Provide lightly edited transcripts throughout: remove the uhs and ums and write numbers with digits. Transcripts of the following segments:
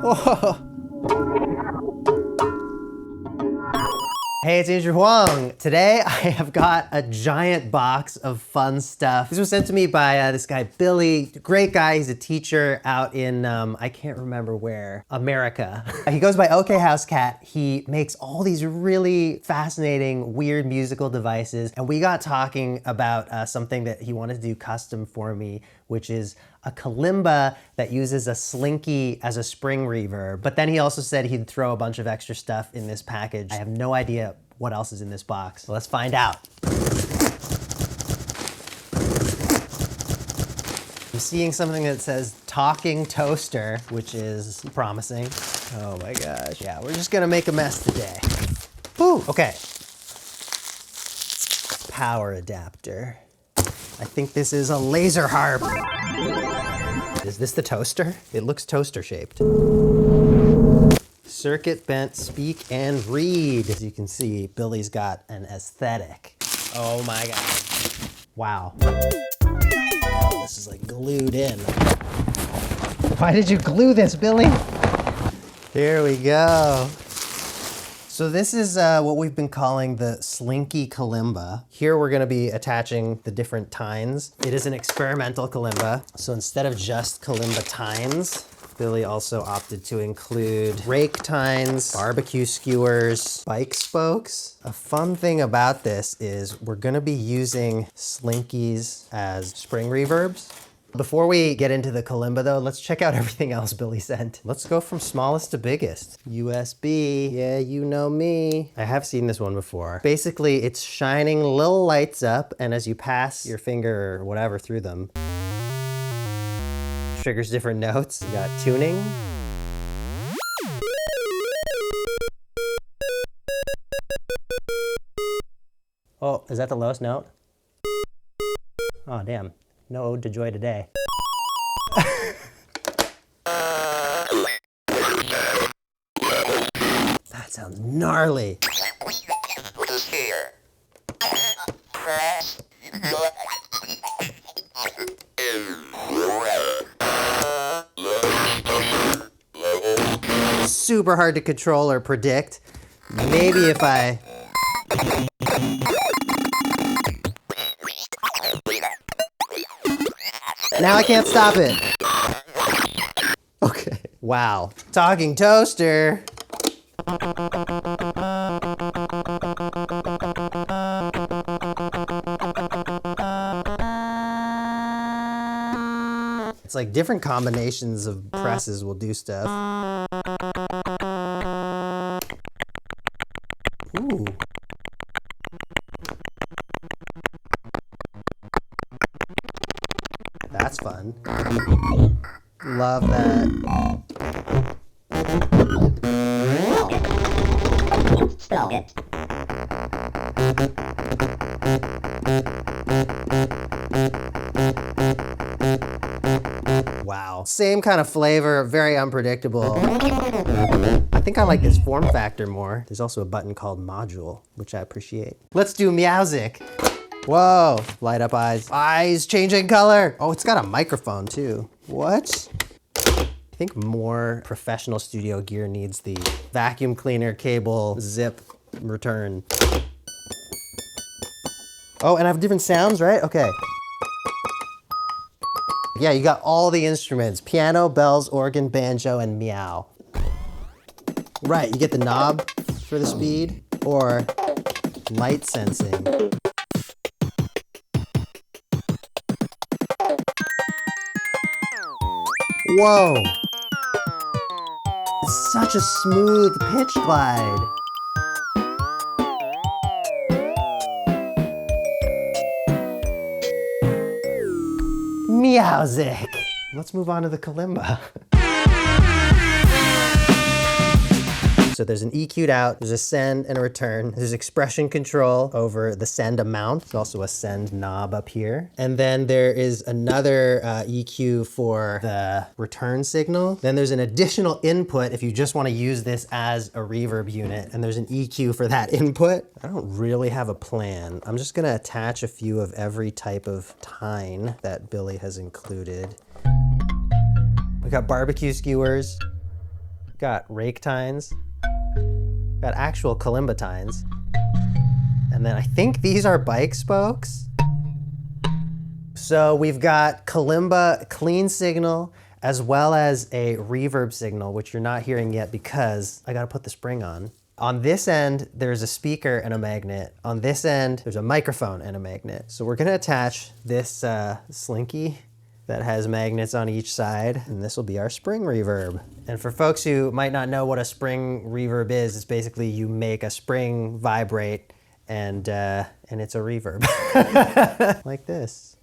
Whoa. Hey, it's Andrew Huang. Today I have got a giant box of fun stuff. This was sent to me by this guy, Billy. Great guy, he's a teacher out in, I can't remember where, America. He goes by Ok Housecat. He makes all these really fascinating, weird musical devices. And we got talking about something that he wanted to do custom for me, which is a kalimba that uses a Slinky as a spring reverb. But then he also said he'd throw a bunch of extra stuff in this package. I have no idea what else is in this box. So let's find out. I'm seeing something that says talking toaster, which is promising. Oh my gosh. Yeah, we're just gonna make a mess today. Whew, okay. Power adapter. I think this is a laser harp. Is this the toaster? It looks toaster shaped. Circuit bent, speak and read. As you can see, Billy's got an aesthetic. Oh my God. Wow. This is like glued in. Why did you glue this, Billy? Here we go. So this is what we've been calling the Slinky Kalimba. Here we're gonna be attaching the different tines. It is an experimental kalimba. So instead of just kalimba tines, Billy also opted to include rake tines, barbecue skewers, bike spokes. A fun thing about this is we're gonna be using Slinkies as spring reverbs. Before we get into the kalimba though, let's check out everything else Billy sent. Let's go from smallest to biggest. USB, yeah, you know me. I have seen this one before. Basically, it's shining little lights up, and as you pass your finger or whatever through them, triggers different notes. You got tuning. Oh, is that the lowest note? Oh, damn. No ode to joy today. That sounds gnarly. Super hard to control or predict. Maybe if I... Now I can't stop it. Okay. Wow. Talking toaster. It's like different combinations of presses will do stuff. Ooh. That's fun. Love that. Wow. Same kind of flavor, very unpredictable. I think I like this form factor more. There's also a button called module, which I appreciate. Let's do Meowsic. Whoa, light up eyes. Eyes changing color. Oh, it's got a microphone too. What? I think more professional studio gear needs the vacuum cleaner cable zip return. Oh, and I have different sounds, right? Okay. Yeah, you got all the instruments. Piano, bells, organ, banjo, and meow. Right, you get the knob for the speed or light sensing. Whoa! It's such a smooth pitch glide. Meowsic! Let's move on to the kalimba. So there's an EQ'd out, there's a send and a return. There's expression control over the send amount. There's also a send knob up here. And then there is another EQ for the return signal. Then there's an additional input if you just want to use this as a reverb unit. And there's an EQ for that input. I don't really have a plan. I'm just gonna attach a few of every type of tine that Billy has included. We got barbecue skewers. got rake tines, got actual Kalimba tines. And then I think these are bike spokes. So we've got Kalimba clean signal as well as a reverb signal, which you're not hearing yet because I gotta put the spring on. On this end, there's a speaker and a magnet. On this end, there's a microphone and a magnet. So we're gonna attach this Slinky that has magnets on each side, and this will be our spring reverb. And for folks who might not know what a spring reverb is, it's basically you make a spring vibrate and it's a reverb. Like this.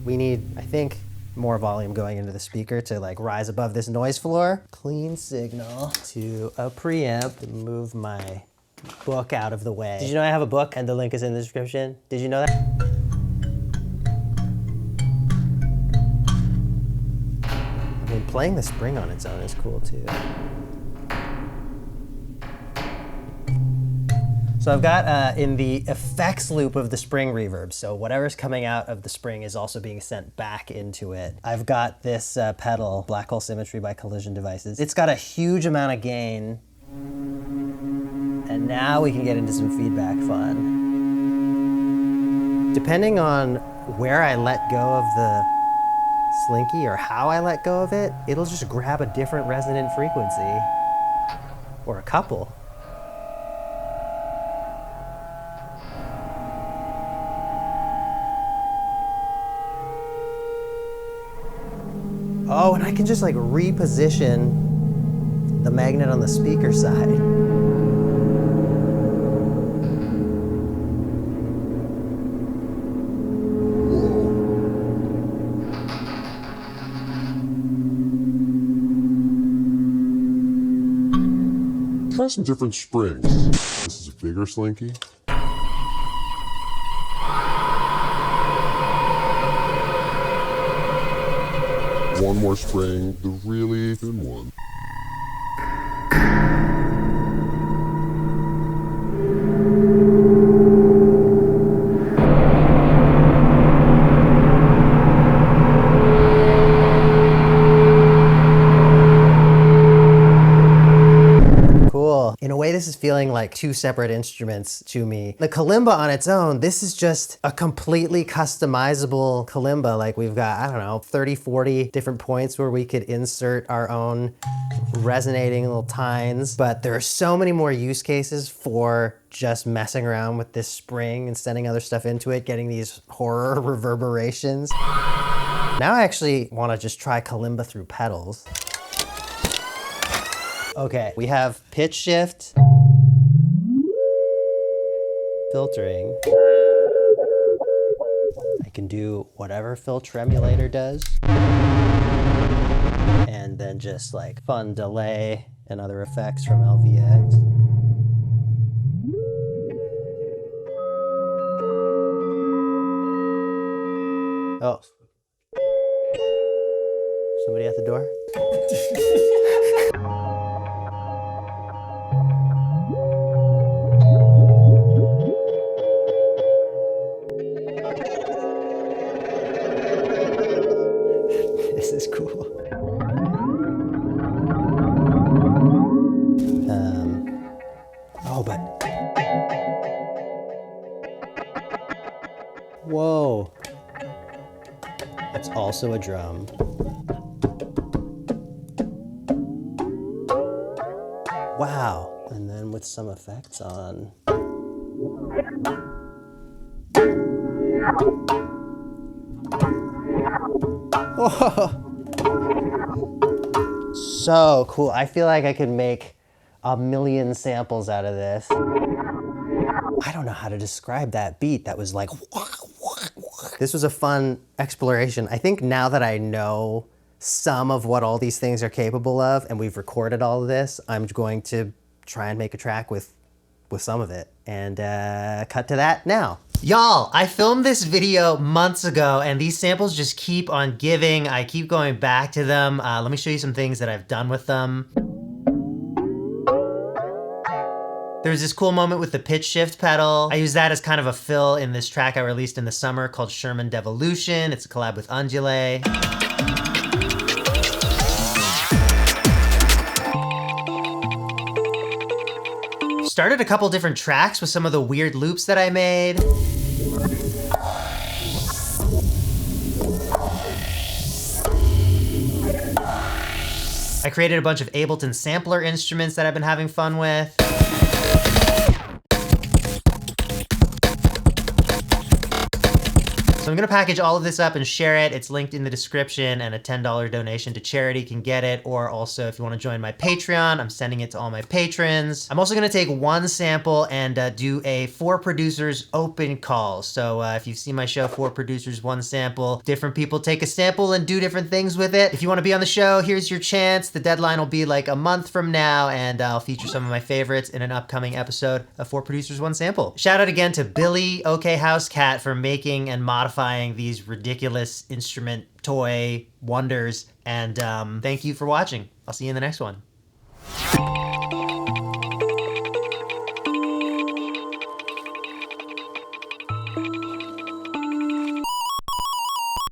We need, I think, more volume going into the speaker to like rise above this noise floor. Clean signal to a preamp. Move my book out of the way. Did you know I have a book and the link is in the description? Did you know that? I mean, playing the spring on its own is cool too. So I've got in the effects loop of the spring reverb, so whatever's coming out of the spring is also being sent back into it. I've got this pedal, Black Hole Symmetry by Collision Devices. It's got a huge amount of gain, and now we can get into some feedback fun. Depending on where I let go of the Slinky or how I let go of it, it'll just grab a different resonant frequency, or a couple. Oh, and I can just like reposition the magnet on the speaker side. Try some different springs. This is a bigger Slinky. One more spring, the really thin one. Cool. In a way, this is feeling like two separate instruments to me. The Kalimba on its own, this is just a completely customizable Kalimba. Like we've got, I don't know, 30, 40 different points where we could insert our own resonating little tines. But there are so many more use cases for just messing around with this spring and sending other stuff into it, getting these horror reverberations. Now I actually want to just try Kalimba through pedals. Okay, we have pitch shift, filtering. I can do whatever filter emulator does. And then just like fun delay and other effects from LVX. Oh. Somebody at the door? This is cool. Oh, but... Whoa. That's also a drum. Wow. And then with some effects on. Whoa. So cool. I feel like I could make a million samples out of this. I don't know how to describe that beat. That was like, this was a fun exploration. I think now that I know some of what all these things are capable of, and we've recorded all of this, I'm going to try and make a track with some of it. And cut to that now. Y'all, I filmed this video months ago and these samples just keep on giving. I keep going back to them. Let me show you some things that I've done with them. There's this cool moment with the pitch shift pedal. I use that as kind of a fill in this track I released in the summer called Sherman Devolution. It's a collab with Undulate. Started a couple different tracks with some of the weird loops that I made. I created a bunch of Ableton sampler instruments that I've been having fun with. So I'm gonna package all of this up and share it. It's linked in the description, and a $10 donation to charity can get it. Or also, if you wanna join my Patreon, I'm sending it to all my patrons. I'm also gonna take one sample and do a 4 producers open call. So if you've seen my show, 4 producers, 1 sample, different people take a sample and do different things with it. If you wanna be on the show, here's your chance. The deadline will be like a month from now, and I'll feature some of my favorites in an upcoming episode of 4 producers, 1 sample. Shout out again to Billy, Ok Housecat, for making and modifying these ridiculous instrument toy wonders, and thank you for watching. I'll see you in the next one.